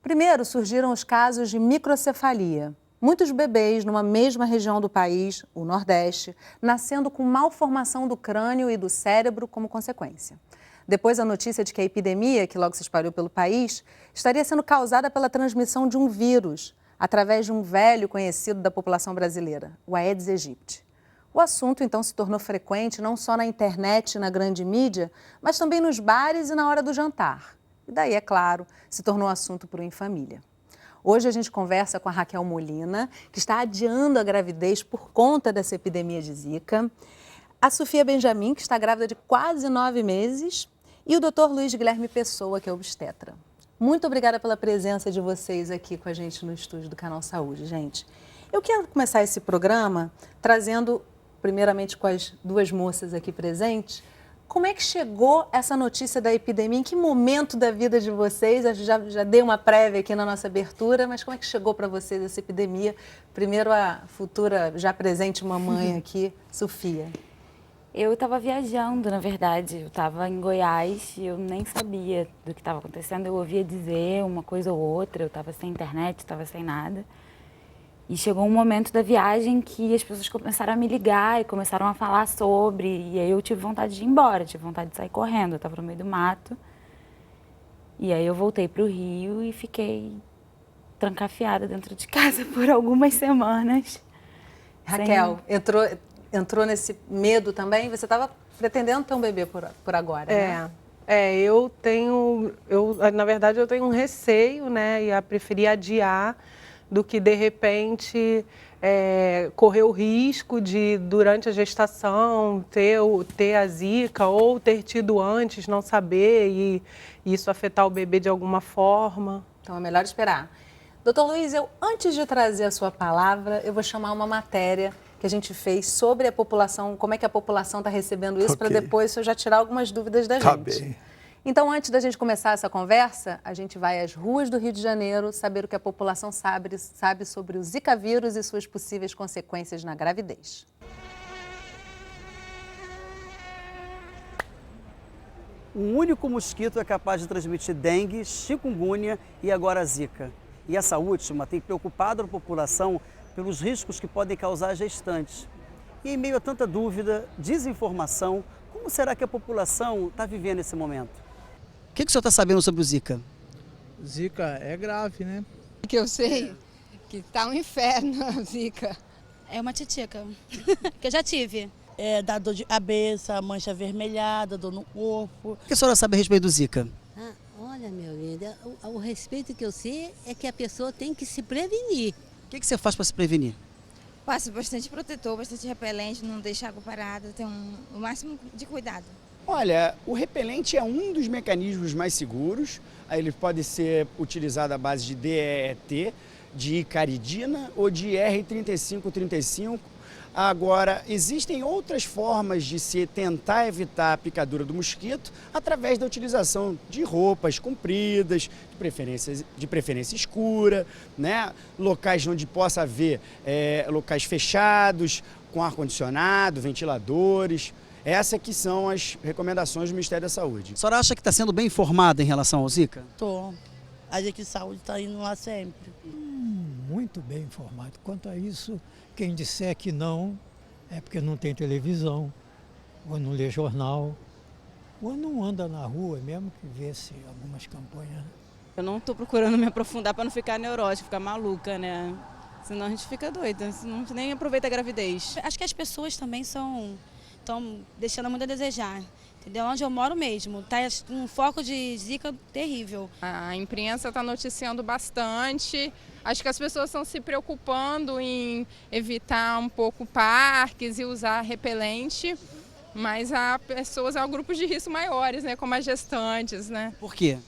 Primeiro, surgiram os casos de microcefalia. Muitos bebês numa mesma região do país, o Nordeste, nascendo com malformação do crânio e do cérebro como consequência. Depois, a notícia de que a epidemia, que logo se espalhou pelo país, estaria sendo causada pela transmissão de um vírus, através de um velho conhecido da população brasileira, o Aedes aegypti. O assunto, então, se tornou frequente não só na internet e na grande mídia, mas também nos bares e na hora do jantar. E daí, é claro, se tornou assunto para o Em Família. Hoje a gente conversa com a Raquel Molina, que está adiando a gravidez por conta dessa epidemia de Zika, a Sofia Benjamin, que está grávida de quase 9 meses, e o Dr. Luiz Guilherme Pessoa, que é obstetra. Muito obrigada pela presença de vocês aqui com a gente no estúdio do Canal Saúde, gente. Eu quero começar esse programa trazendo, primeiramente com as duas moças aqui presentes, como é que chegou essa notícia da epidemia? Em que momento da vida de vocês? Eu já dei uma prévia aqui na nossa abertura, mas como é que chegou para vocês essa epidemia? Primeiro a futura, já presente mamãe aqui, Sofia. Eu estava viajando, na verdade. Eu estava em Goiás e eu nem sabia do que estava acontecendo. Eu ouvia dizer uma coisa ou outra, eu estava sem internet, estava sem nada. E chegou um momento da viagem que as pessoas começaram a me ligar e começaram a falar sobre. E aí eu tive vontade de ir embora, tive vontade de sair correndo. Eu estava no meio do mato. E aí eu voltei para o Rio e fiquei trancafiada dentro de casa por algumas semanas. Raquel, entrou nesse medo também? Você estava pretendendo ter um bebê por agora, né? Na verdade, eu tenho um receio, né? E preferi adiar do que, de repente, correr o risco de, durante a gestação, ter a Zika ou ter tido antes, não saber e isso afetar o bebê de alguma forma. Então, é melhor esperar. Doutor Luiz, antes de trazer a sua palavra, eu vou chamar uma matéria que a gente fez sobre a população, como é que a população está recebendo isso, para depois eu já tirar algumas dúvidas da gente. Tá bem. Então, antes da gente começar essa conversa, a gente vai às ruas do Rio de Janeiro saber o que a população sabe sobre o Zika vírus e suas possíveis consequências na gravidez. Um único mosquito é capaz de transmitir dengue, chikungunya e agora Zika. E essa última tem preocupado a população pelos riscos que podem causar gestantes. E em meio a tanta dúvida, desinformação, como será que a população está vivendo nesse momento? O que o senhor está sabendo sobre o Zika? Zika é grave, né? O que eu sei que tá um inferno a Zika. É uma titica, que eu já tive. Dá dor de cabeça, mancha avermelhada, dor no corpo. O que a senhora sabe a respeito do Zika? Olha, meu lindo, o respeito que eu sei é que a pessoa tem que se prevenir. O que você faz para se prevenir? Passo bastante protetor, bastante repelente, não deixar água parada, tem o máximo de cuidado. Olha, o repelente é um dos mecanismos mais seguros. Ele pode ser utilizado à base de DEET, de icaridina ou de R3535. Agora, existem outras formas de se tentar evitar a picadura do mosquito através da utilização de roupas compridas, de preferência escura, né? Locais onde possa haver locais fechados, com ar-condicionado, ventiladores. Essas que são as recomendações do Ministério da Saúde. A senhora acha que está sendo bem informada em relação ao Zika? Tô. A gente de saúde está indo lá sempre. Muito bem informado. Quanto a isso, quem disser que não, é porque não tem televisão, ou não lê jornal, ou não anda na rua, mesmo que vê-se algumas campanhas. Eu não estou procurando me aprofundar para não ficar neurótica, ficar maluca, né? Senão a gente fica doida, senão a gente nem aproveita a gravidez. Acho que as pessoas também estão deixando muito a desejar. Entendeu? Onde eu moro mesmo, tá um foco de Zika terrível. A imprensa está noticiando bastante, acho que as pessoas estão se preocupando em evitar um pouco parques e usar repelente, mas há grupos de risco maiores, né, como as gestantes, né? Por quê?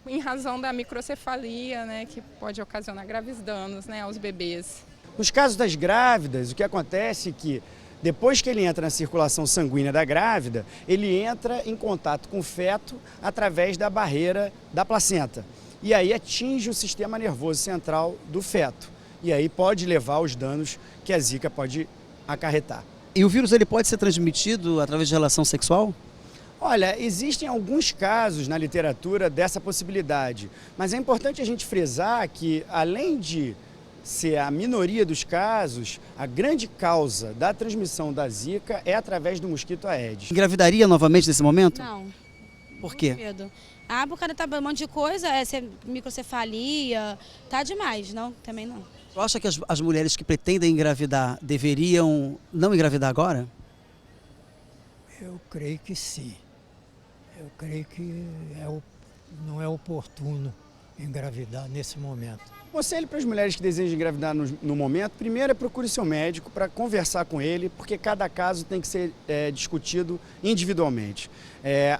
Em razão da microcefalia, né, que pode ocasionar graves danos, né, aos bebês. Nos casos das grávidas, o que acontece é que depois que ele entra na circulação sanguínea da grávida, ele entra em contato com o feto através da barreira da placenta. E aí atinge o sistema nervoso central do feto. E aí pode levar aos danos que a Zika pode acarretar. E o vírus ele pode ser transmitido através de relação sexual? Olha, existem alguns casos na literatura dessa possibilidade, mas é importante a gente frisar que, além de ser a minoria dos casos, a grande causa da transmissão da Zika é através do mosquito Aedes. Engravidaria novamente nesse momento? Não. Por quê? Medo. Ah, por causa tá um monte de coisa, microcefalia, tá demais, não, também não. Você acha que as mulheres que pretendem engravidar deveriam não engravidar agora? Eu creio que sim. Eu creio que não é oportuno engravidar nesse momento. Conselho para as mulheres que desejam engravidar no momento, primeiro procure seu médico para conversar com ele, porque cada caso tem que ser discutido individualmente.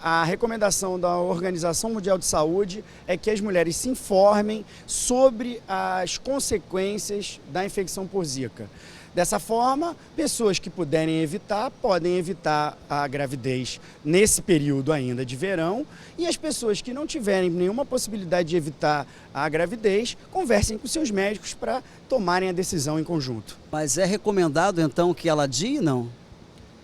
A recomendação da Organização Mundial de Saúde é que as mulheres se informem sobre as consequências da infecção por Zika. Dessa forma, pessoas que puderem evitar, podem evitar a gravidez nesse período ainda de verão, e as pessoas que não tiverem nenhuma possibilidade de evitar a gravidez, conversem com seus médicos para tomarem a decisão em conjunto. Mas é recomendado então que ela adie, não?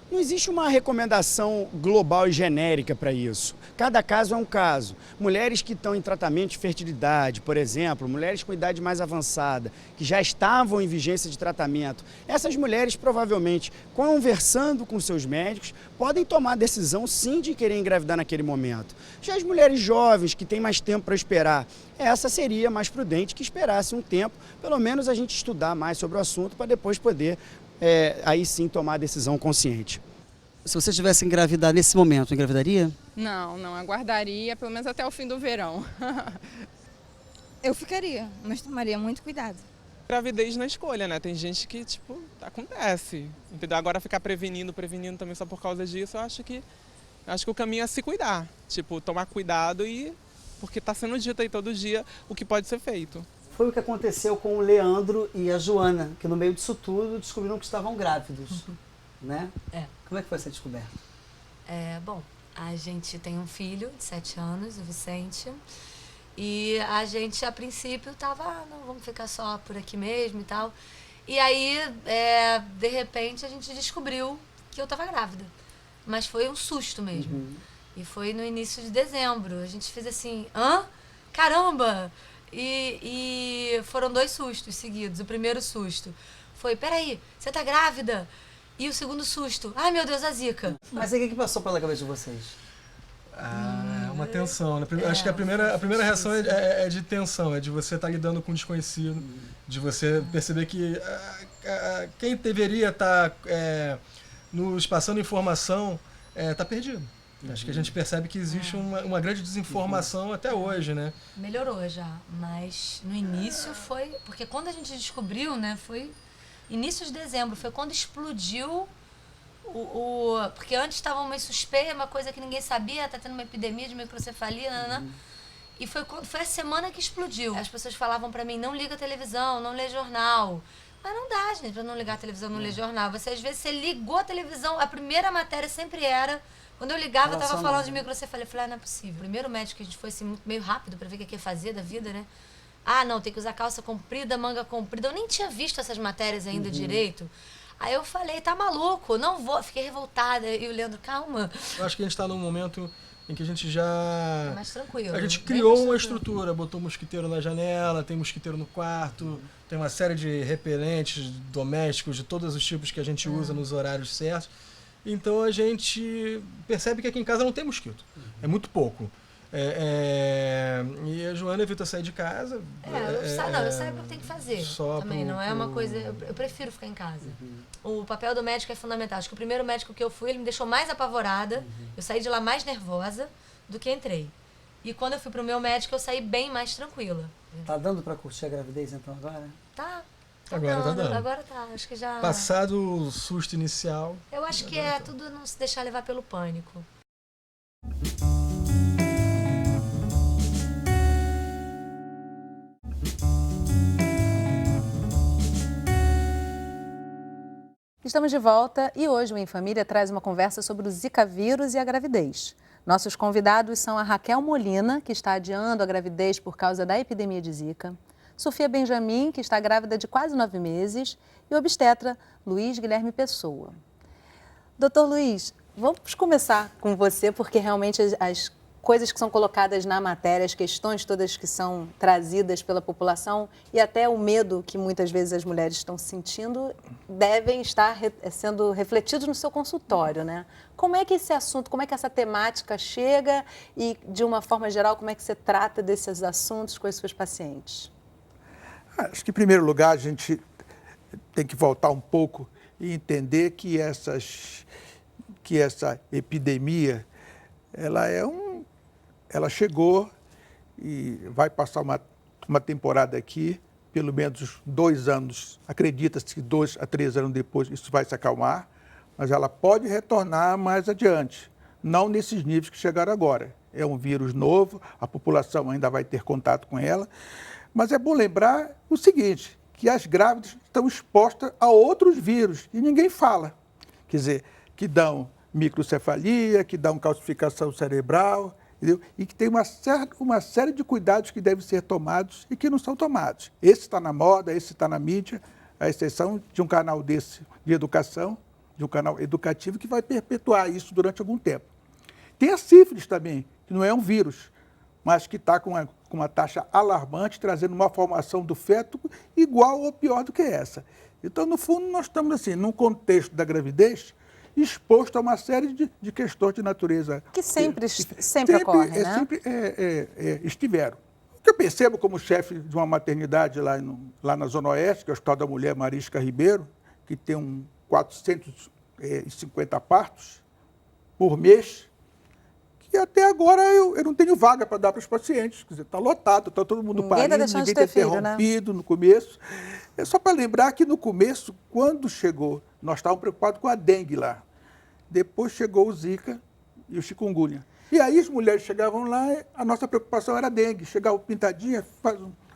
Não existe uma recomendação global e genérica para isso. Cada caso é um caso. Mulheres que estão em tratamento de fertilidade, por exemplo, mulheres com idade mais avançada, que já estavam em vigência de tratamento, essas mulheres provavelmente, conversando com seus médicos, podem tomar a decisão sim de querer engravidar naquele momento. Já as mulheres jovens, que têm mais tempo para esperar, essa seria mais prudente que esperasse um tempo, pelo menos a gente estudar mais sobre o assunto para depois poder aí sim tomar a decisão consciente. Se você tivesse engravidar nesse momento, engravidaria? Não aguardaria, pelo menos até o fim do verão. Eu ficaria, mas tomaria muito cuidado. Gravidez na escolha, né? Tem gente que, acontece, entendeu? Agora ficar prevenindo também só por causa disso, eu acho que o caminho é se cuidar. Tomar cuidado porque está sendo dito aí todo dia o que pode ser feito. Foi o que aconteceu com o Leandro e a Joana, que no meio disso tudo descobriram que estavam grávidos, né? Como é que foi essa descoberta? Bom, a gente tem um filho de 7 anos, o Vicente, e a gente, a princípio, tava, não, vamos ficar só por aqui mesmo e tal. E aí, de repente, a gente descobriu que eu tava grávida. Mas foi um susto mesmo. E foi no início de dezembro. A gente fez assim, caramba! E foram 2 sustos seguidos. O primeiro susto foi, peraí, você tá grávida? E o segundo susto, ai meu Deus, a Zika. Mas aí o que passou pela cabeça de vocês? Uma tensão, né? Acho que a primeira reação é de tensão, é de você estar lidando com o desconhecido, de você perceber que quem deveria estar nos passando informação está perdido. Acho que a gente percebe que existe uma grande desinformação até hoje, né? Melhorou já, mas no início foi... Porque quando a gente descobriu, né, foi início de dezembro, foi quando explodiu porque antes estava uma suspeita, uma coisa que ninguém sabia, tá tendo uma epidemia de microcefalia, e foi a semana que explodiu. As pessoas falavam pra mim, não liga a televisão, não lê jornal. Mas não dá, gente, pra não ligar a televisão, não ler jornal. Às vezes, você ligou a televisão, a primeira matéria sempre era... Quando eu ligava, eu tava falando de microcefalia. Eu falei, não é possível. O primeiro médico que a gente foi assim, meio rápido pra ver o que ia fazer da vida, né? Não, tem que usar calça comprida, manga comprida. Eu nem tinha visto essas matérias ainda direito. Aí eu falei, tá maluco, não vou. Fiquei revoltada. E o Leandro, calma. Eu acho que a gente tá num momento em que a gente já... mais tranquilo. A gente criou uma estrutura, botou mosquiteiro na janela, tem mosquiteiro no quarto, tem uma série de repelentes domésticos de todos os tipos que a gente usa nos horários certos. Então a gente percebe que aqui em casa não tem mosquito. É muito pouco. E a Joana evita sair de casa. Eu saio o que tem que fazer. Também não é uma coisa... Eu prefiro ficar em casa. O papel do médico é fundamental. Acho que o primeiro médico que eu fui, ele me deixou mais apavorada. Eu saí de lá mais nervosa do que entrei. E quando eu fui pro meu médico, eu saí bem mais tranquila. Tá dando pra curtir a gravidez então agora? Tá. Agora tá dando. Agora tá, acho que já... Passado o susto inicial... Eu acho que tudo não se deixar levar pelo pânico. Estamos de volta e hoje o Em Família traz uma conversa sobre o Zika vírus e a gravidez. Nossos convidados são a Raquel Molina, que está adiando a gravidez por causa da epidemia de Zika, Sofia Benjamin, que está grávida de quase 9 meses, e o obstetra Luiz Guilherme Pessoa. Doutor Luiz, Vamos começar com você, porque realmente as coisas que são colocadas na matéria, as questões todas que são trazidas pela população e até o medo que muitas vezes as mulheres estão sentindo devem estar sendo refletidos no seu consultório, né? Como é que esse assunto, como é que essa temática chega e, de uma forma geral, como é que você trata desses assuntos com os seus pacientes? Acho que, em primeiro lugar, a gente tem que voltar um pouco e entender que essa epidemia, ela chegou e vai passar uma temporada aqui, pelo menos 2 anos, acredita-se que 2 a 3 anos depois isso vai se acalmar, mas ela pode retornar mais adiante, não nesses níveis que chegaram agora. É um vírus novo, a população ainda vai ter contato com ela, mas é bom lembrar o seguinte, que as grávidas estão expostas a outros vírus e ninguém fala, quer dizer, que dão microcefalia, que dão calcificação cerebral, entendeu? E que tem uma série de cuidados que devem ser tomados e que não são tomados. Esse está na moda, esse está na mídia, à exceção de um canal desse de educação, de um canal educativo que vai perpetuar isso durante algum tempo. Tem a sífilis também, que não é um vírus, mas que está com uma taxa alarmante, trazendo uma formação do feto igual ou pior do que essa. Então, no fundo, nós estamos assim, num contexto da gravidez, exposto a uma série de questões de natureza... Que sempre ocorrem, né? Sempre estiveram. O que eu percebo como chefe de uma maternidade lá na Zona Oeste, que é o Hospital da Mulher Marisca Ribeiro, que tem 450 partos por mês, que até agora eu não tenho vaga para dar para os pacientes. Quer dizer, está lotado, está todo mundo parindo, ninguém está interrompido, né? No começo. É só para lembrar que no começo, quando chegou, nós estávamos preocupados com a dengue lá. Depois chegou o Zika e o chikungunya. E aí as mulheres chegavam lá, a nossa preocupação era a dengue. Chegava pintadinha,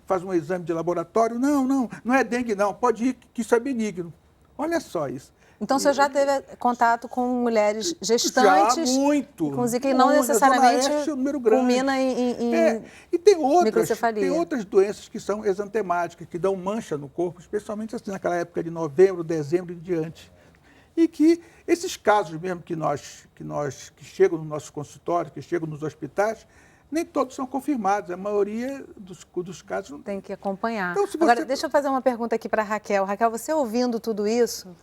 faz um exame de laboratório. Não é dengue não, pode ir que isso é benigno. Olha só isso. Então, você já teve contato com mulheres gestantes? Já, muito. Com Zika, e não necessariamente culmina e tem microcefalia. Tem outras doenças que são exantemáticas, que dão mancha no corpo, especialmente assim, naquela época de novembro, dezembro e diante. E que esses casos mesmo que chegam no nosso consultório, que chegam nos hospitais, nem todos são confirmados. A maioria dos casos não tem que acompanhar. Então, Agora, deixa eu fazer uma pergunta aqui para a Raquel. Raquel, você ouvindo tudo isso,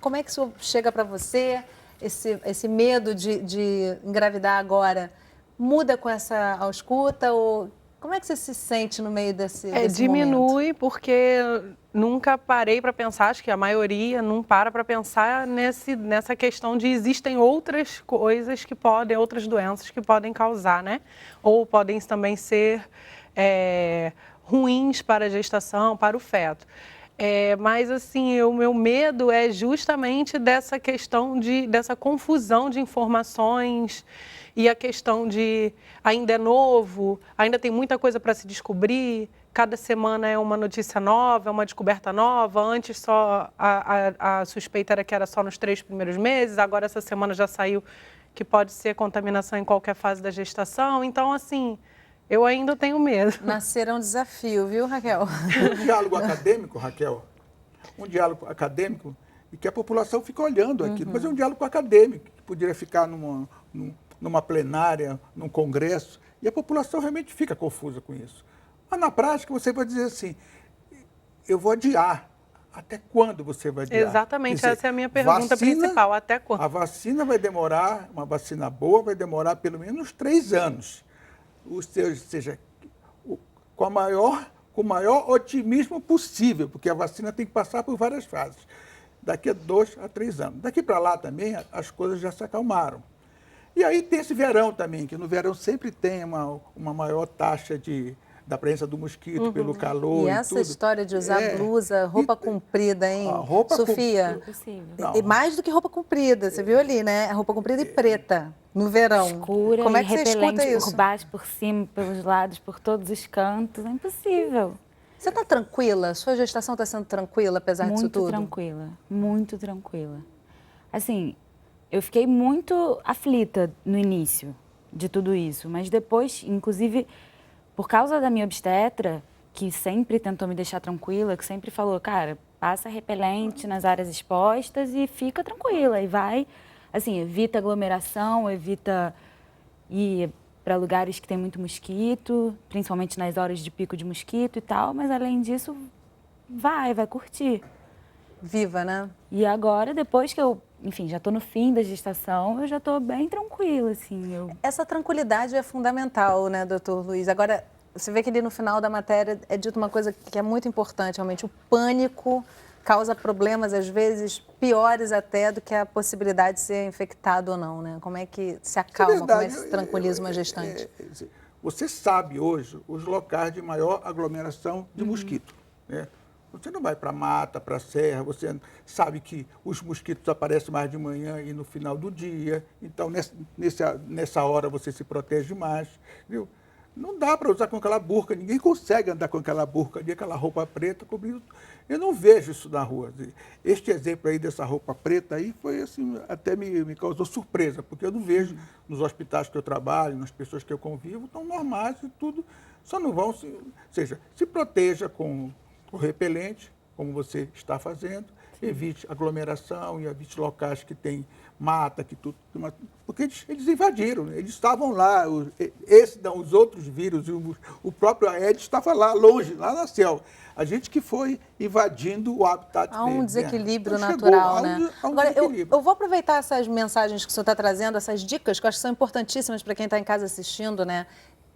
como é que isso chega para você, esse medo de engravidar agora? Muda com essa ausculta ou como é que você se sente no meio desse diminui momento? Porque nunca parei para pensar, acho que a maioria não para pensar nessa questão de existem outras coisas que podem, outras doenças que podem causar, né? Ou podem também ser ruins para a gestação, para o feto. Mas, assim, o meu medo é justamente dessa questão dessa confusão de informações e a questão de ainda é novo, ainda tem muita coisa para se descobrir, cada semana é uma notícia nova, é uma descoberta nova. Antes só a suspeita era que era só nos 3 primeiros meses, agora essa semana já saiu que pode ser contaminação em qualquer fase da gestação. Então, assim... Eu ainda tenho medo. Nascer é um desafio, viu, Raquel? Um diálogo acadêmico, Raquel, um diálogo acadêmico e que a população fica olhando aquilo, mas é um diálogo acadêmico, que poderia ficar numa plenária, num congresso, e a população realmente fica confusa com isso. Mas na prática você vai dizer assim, eu vou adiar. Até quando você vai adiar? Exatamente, dizer, essa é a minha pergunta principal, até quando? A vacina vai demorar, uma vacina boa vai demorar pelo menos 3 anos. Ou seja, com o maior otimismo possível, porque a vacina tem que passar por várias fases, daqui a 2 a 3 anos. Daqui para lá também as coisas já se acalmaram. E aí tem esse verão também, que no verão sempre tem uma maior taxa da presença do mosquito pelo calor. E essa história de usar blusa, roupa comprida, hein, Sofia? E mais do que roupa comprida, você viu ali, né? Roupa comprida e preta, no verão. Escura, como é que você escuta isso? Por baixo, por cima, pelos lados, por todos os cantos, é impossível. Você está tranquila? Sua gestação está sendo tranquila, apesar disso tudo? Muito tranquila. Assim, eu fiquei muito aflita no início de tudo isso, mas depois, inclusive... Por causa da minha obstetra, que sempre tentou me deixar tranquila, que sempre falou, cara, passa repelente nas áreas expostas e fica tranquila. E vai assim, evita aglomeração, evita ir para lugares que tem muito mosquito, principalmente nas horas de pico de mosquito e tal, mas além disso, vai curtir. Viva, né? E agora, depois que eu, enfim, já estou no fim da gestação, eu já estou bem tranquila, assim. Essa tranquilidade é fundamental, né, doutor Luiz? Agora, você vê que ali no final da matéria é dito uma coisa que é muito importante, realmente. O pânico causa problemas, às vezes, piores até do que a possibilidade de ser infectado ou não, né? Como é que se acalma, como é que se tranquiliza uma gestante? Você sabe hoje os locais de maior aglomeração de mosquito, né? Você não vai para a mata, para a serra, você sabe que os mosquitos aparecem mais de manhã e no final do dia, então nessa hora você se protege mais, viu? Não dá para usar com aquela burca, ninguém consegue andar com aquela burca ali, aquela roupa preta cobrindo. Eu não vejo isso na rua. Este exemplo aí dessa roupa preta aí foi assim, até me causou surpresa, porque eu não vejo nos hospitais que eu trabalho, nas pessoas que eu convivo, tão normais e tudo, só não vão, ou seja, se proteja com o repelente, como você está fazendo, evite aglomeração e evite locais que tem mata, que tudo, porque eles invadiram, né? Eles estavam lá, os outros vírus, o próprio Aedes estava lá, longe, lá na selva. A gente que foi invadindo o habitat deles. Há um desequilíbrio então, natural, né? Agora, eu vou aproveitar essas mensagens que o senhor está trazendo, essas dicas que eu acho que são importantíssimas para quem está em casa assistindo, né?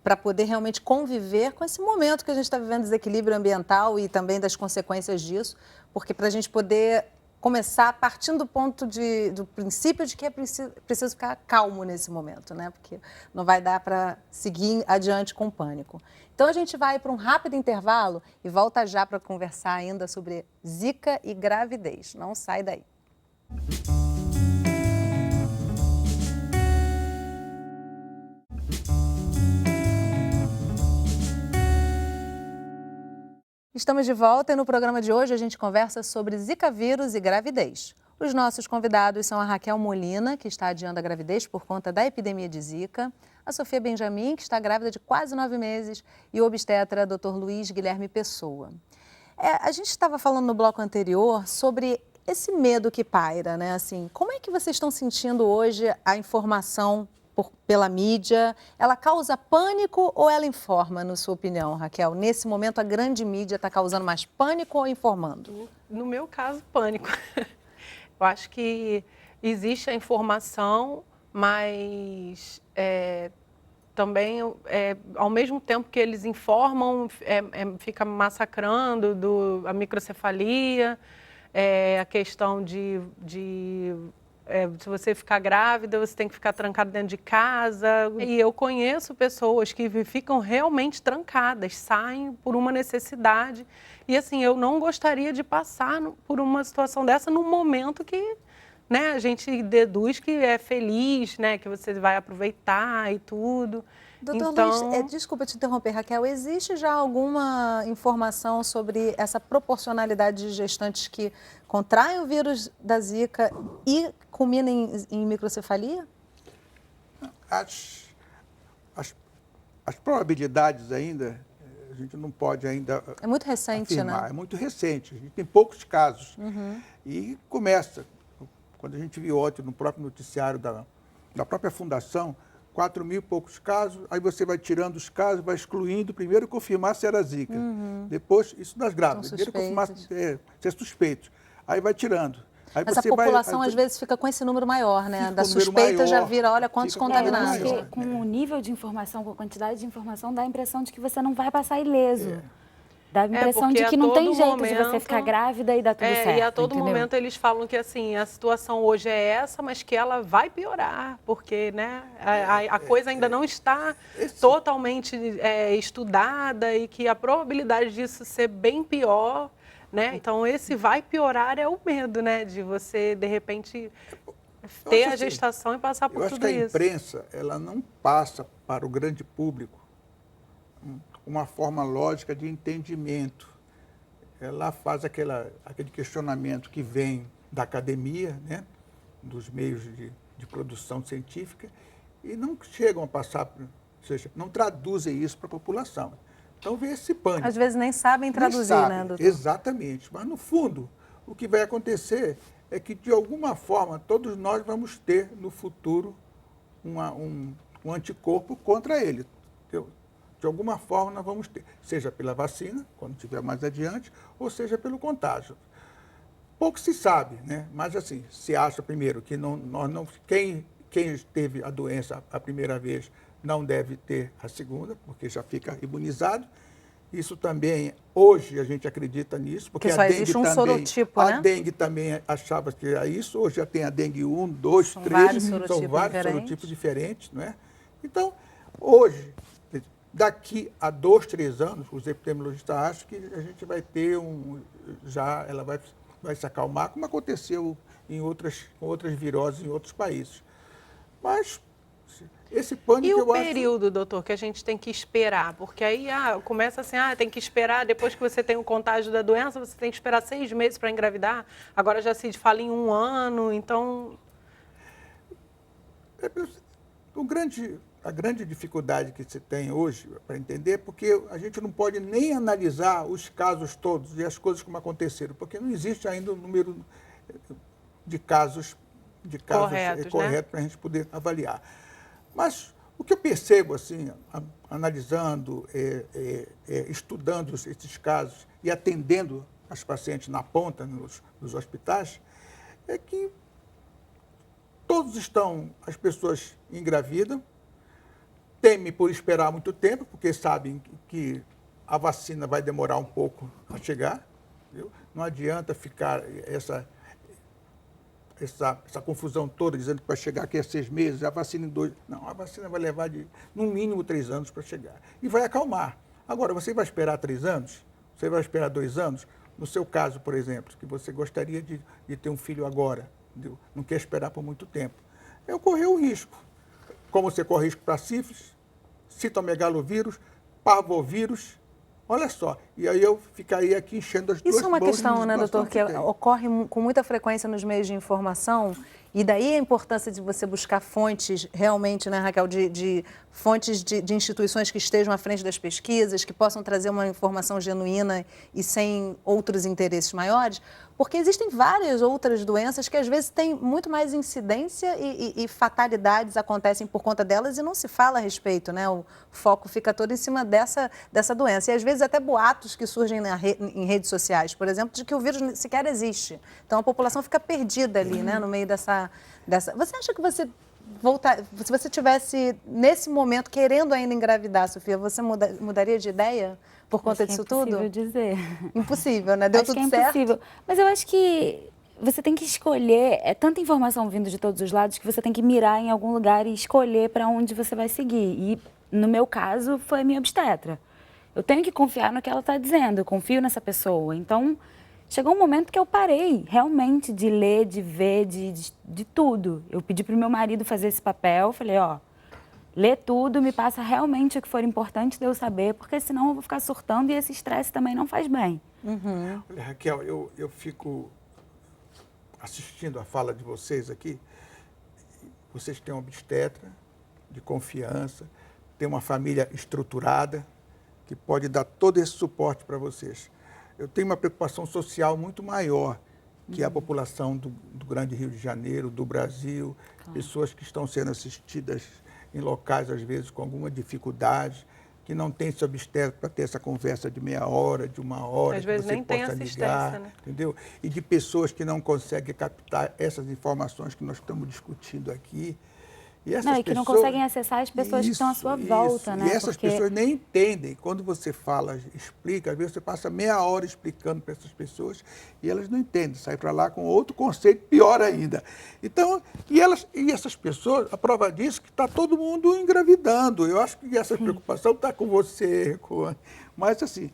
Para poder realmente conviver com esse momento que a gente está vivendo, desequilíbrio ambiental e também das consequências disso, porque para a gente poder começar partindo do princípio de que é preciso ficar calmo nesse momento, né? Porque não vai dar para seguir adiante com pânico. Então a gente vai para um rápido intervalo e volta já para conversar ainda sobre Zika e gravidez. Não sai daí. Estamos de volta e no programa de hoje a gente conversa sobre Zika vírus e gravidez. Os nossos convidados são a Raquel Molina, que está adiando a gravidez por conta da epidemia de Zika, a Sofia Benjamin, que está grávida de quase 9 meses, e o obstetra Dr. Luiz Guilherme Pessoa. A gente estava falando no bloco anterior sobre esse medo que paira, né? Assim, como é que vocês estão sentindo hoje a informação pela mídia? Ela causa pânico ou ela informa, na sua opinião, Raquel? Nesse momento, a grande mídia está causando mais pânico ou informando? No meu caso, pânico. Eu acho que existe a informação, mas também, ao mesmo tempo que eles informam, fica massacrando a microcefalia, a questão se você ficar grávida, você tem que ficar trancada dentro de casa. E eu conheço pessoas que ficam realmente trancadas, saem por uma necessidade. E assim, eu não gostaria de passar por uma situação dessa no momento que, né, a gente deduz que é feliz, né, que você vai aproveitar e tudo. Doutor então... Luiz, desculpa te interromper, Raquel, existe já alguma informação sobre essa proporcionalidade de gestantes que contraem o vírus da Zika e culminam em microcefalia? As probabilidades ainda, a gente não pode ainda É muito recente, afirmar. né? É muito recente, a gente tem poucos casos. Uhum. E começa, quando a gente viu ontem no próprio noticiário da própria fundação, 4.000 e poucos casos, aí você vai tirando os casos, vai excluindo, primeiro confirmar se era Zika, depois, isso das grávidas, primeiro confirmar se é suspeito, aí vai tirando. Aí mas a população às vezes fica com esse número maior, né? Da suspeita maior, já vira, olha quantos contaminados. Porque com o nível de informação, com a quantidade de informação, dá a impressão de que você não vai passar ileso. Dá a impressão de que não tem jeito de você ficar grávida e dar tudo certo. E a todo entendeu? momento eles falam que assim, a situação hoje é essa, mas que ela vai piorar, porque, né, a coisa ainda não está totalmente estudada e que a probabilidade disso ser bem pior, né? Então esse vai piorar é o medo, né, de você de repente ter a gestação e passar por tudo isso. Eu acho que a imprensa, ela não passa para o grande público uma forma lógica de entendimento. Ela faz aquele questionamento que vem da academia, né, dos meios de produção científica, e não chegam a passar, ou seja, não traduzem isso para a população. Então vem esse pânico. Às vezes nem sabem traduzir, né, doutor? Exatamente. Mas, no fundo, o que vai acontecer é que, de alguma forma, todos nós vamos ter, no futuro, um anticorpo contra ele. Entendeu? De alguma forma, nós vamos ter, seja pela vacina, quando estiver mais adiante, ou seja pelo contágio. Pouco se sabe, né? Mas, assim, se acha, primeiro, que quem teve a doença a primeira vez não deve ter a segunda, porque já fica imunizado. Isso também, hoje, a gente acredita nisso, porque só a dengue existe um também, sorotipo, a né? dengue também achava que era isso, hoje já tem a dengue 1, 2, São 3, vários são vários diferentes. sorotipos diferentes, não é? Então, hoje, daqui a 2, 3 anos, os epidemiologistas acham que a gente vai ter ela vai se acalmar, como aconteceu com outras viroses em outros países. Mas esse pânico, E o eu acho... período, doutor, que a gente tem que esperar? Porque aí começa assim, tem que esperar, depois que você tem o contágio da doença, você tem que esperar 6 meses para engravidar. Agora já se fala em 1 ano, então... A grande dificuldade que se tem hoje para entender é porque a gente não pode nem analisar os casos todos e as coisas como aconteceram, porque não existe ainda o número de casos corretos para a gente poder avaliar. Mas o que eu percebo, assim, analisando, estudando esses casos e atendendo as pacientes na ponta, nos hospitais, é que as pessoas engravidam, temem por esperar muito tempo, porque sabem que a vacina vai demorar um pouco a chegar. Viu? Não adianta ficar essa confusão toda, dizendo que vai chegar aqui a 6 meses, a vacina em 2... Não, a vacina vai levar no mínimo 3 anos para chegar. E vai acalmar. Agora, você vai esperar 3 anos? Você vai esperar 2 anos? No seu caso, por exemplo, que você gostaria de ter um filho agora, entendeu? Não quer esperar por muito tempo. É correr o risco. Como você corre risco para sífilis, citomegalovírus, parvovírus, olha só. E aí eu ficaria aqui enchendo as duas mãos. Isso é uma questão, né, doutor, que ocorre com muita frequência nos meios de informação, e daí a importância de você buscar fontes realmente, né, Raquel, de fontes de instituições que estejam à frente das pesquisas, que possam trazer uma informação genuína e sem outros interesses maiores, porque existem várias outras doenças que às vezes têm muito mais incidência e fatalidades acontecem por conta delas e não se fala a respeito, né? O foco fica todo em cima dessa doença. E às vezes até boatos que surgem em redes sociais, por exemplo, de que o vírus sequer existe. Então a população fica perdida ali, né, no meio dessa... Você acha que se você tivesse nesse momento querendo ainda engravidar, Sofia, você mudaria de ideia por conta disso tudo? É impossível dizer. Impossível, né? Deu acho tudo que é impossível. certo? Mas eu acho que você tem que escolher, é tanta informação vindo de todos os lados que você tem que mirar em algum lugar e escolher para onde você vai seguir. E no meu caso foi a minha obstetra. Eu tenho que confiar no que ela está dizendo, eu confio nessa pessoa. Então, chegou um momento que eu parei realmente de ler, de ver, de tudo. Eu pedi para o meu marido fazer esse papel, falei, lê tudo, me passa realmente o que for importante de eu saber, porque senão eu vou ficar surtando e esse estresse também não faz bem. Uhum. Olha, Raquel, eu fico assistindo a fala de vocês aqui. Vocês têm uma obstetra de confiança, têm uma família estruturada, que pode dar todo esse suporte para vocês. Eu tenho uma preocupação social muito maior, que é a população do Grande Rio de Janeiro, do Brasil, pessoas que estão sendo assistidas em locais, às vezes, com alguma dificuldade, que não tem esse obstetra para ter essa conversa de meia hora, de 1 hora, às que vezes você nem tem possa assistência, ligar, né? entendeu? E de pessoas que não conseguem captar essas informações que nós estamos discutindo aqui. E essas que não conseguem acessar as pessoas que estão à sua volta, né? E essas pessoas nem entendem. Quando você fala, explica, às vezes você passa meia hora explicando para essas pessoas e elas não entendem. Sai para lá com outro conceito pior ainda. Então, e essas pessoas, a prova disso é que está todo mundo engravidando. Eu acho que essa preocupação está com você, mas assim,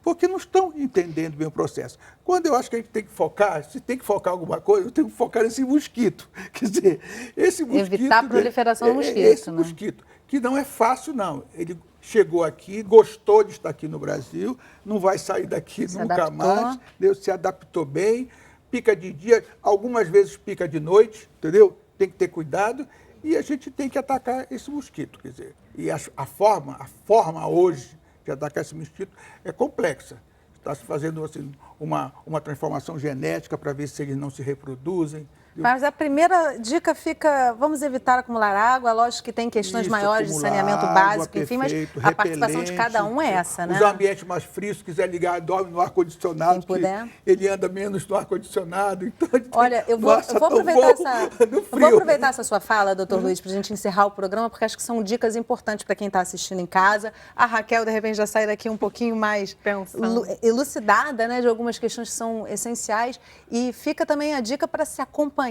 porque não estão entendendo bem o processo. Quando eu acho que a gente tem que focar, se tem que focar alguma coisa, eu tenho que focar nesse mosquito. Quer dizer, esse mosquito... Evitar a proliferação do mosquito. Esse mosquito, que não é fácil, não. Ele chegou aqui, gostou de estar aqui no Brasil, não vai sair daqui nunca mais, Deus se adaptou bem, pica de dia, algumas vezes pica de noite, entendeu? Tem que ter cuidado e a gente tem que atacar esse mosquito, quer dizer. E a forma hoje de atacar esse mosquito é complexa. está se fazendo assim, uma transformação genética para ver se eles não se reproduzem. Mas a primeira dica fica, vamos evitar acumular água, lógico que tem questões maiores de saneamento básico, enfim, mas a participação de cada um é essa, né? Os ambientes mais frios, se quiser ligar, dorme no ar-condicionado, ele anda menos no ar-condicionado. Então olha, eu vou aproveitar essa sua fala, doutor Luiz, para a gente encerrar o programa, porque acho que são dicas importantes para quem está assistindo em casa. A Raquel, de repente, já sai daqui um pouquinho mais elucidada, né, de algumas questões que são essenciais. E fica também a dica para se acompanhar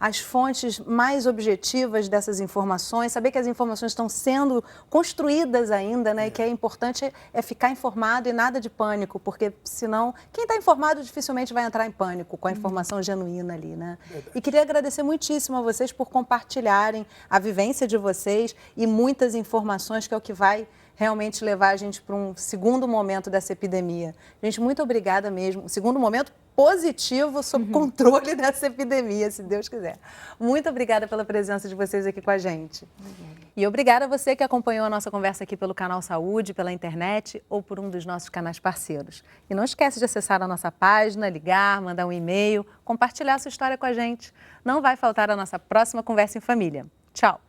as fontes mais objetivas dessas informações, saber que as informações estão sendo construídas ainda, né? E que é importante é ficar informado e nada de pânico, porque senão quem está informado dificilmente vai entrar em pânico com a informação genuína ali, né? E queria agradecer muitíssimo a vocês por compartilharem a vivência de vocês e muitas informações, que é o que vai realmente levar a gente para um segundo momento dessa epidemia. Gente, muito obrigada mesmo. Um segundo momento positivo sob controle dessa epidemia, se Deus quiser. Muito obrigada pela presença de vocês aqui com a gente. E obrigada a você que acompanhou a nossa conversa aqui pelo Canal Saúde, pela internet ou por um dos nossos canais parceiros. E não esquece de acessar a nossa página, ligar, mandar um e-mail, compartilhar a sua história com a gente. Não vai faltar a nossa próxima Conversa em Família. Tchau!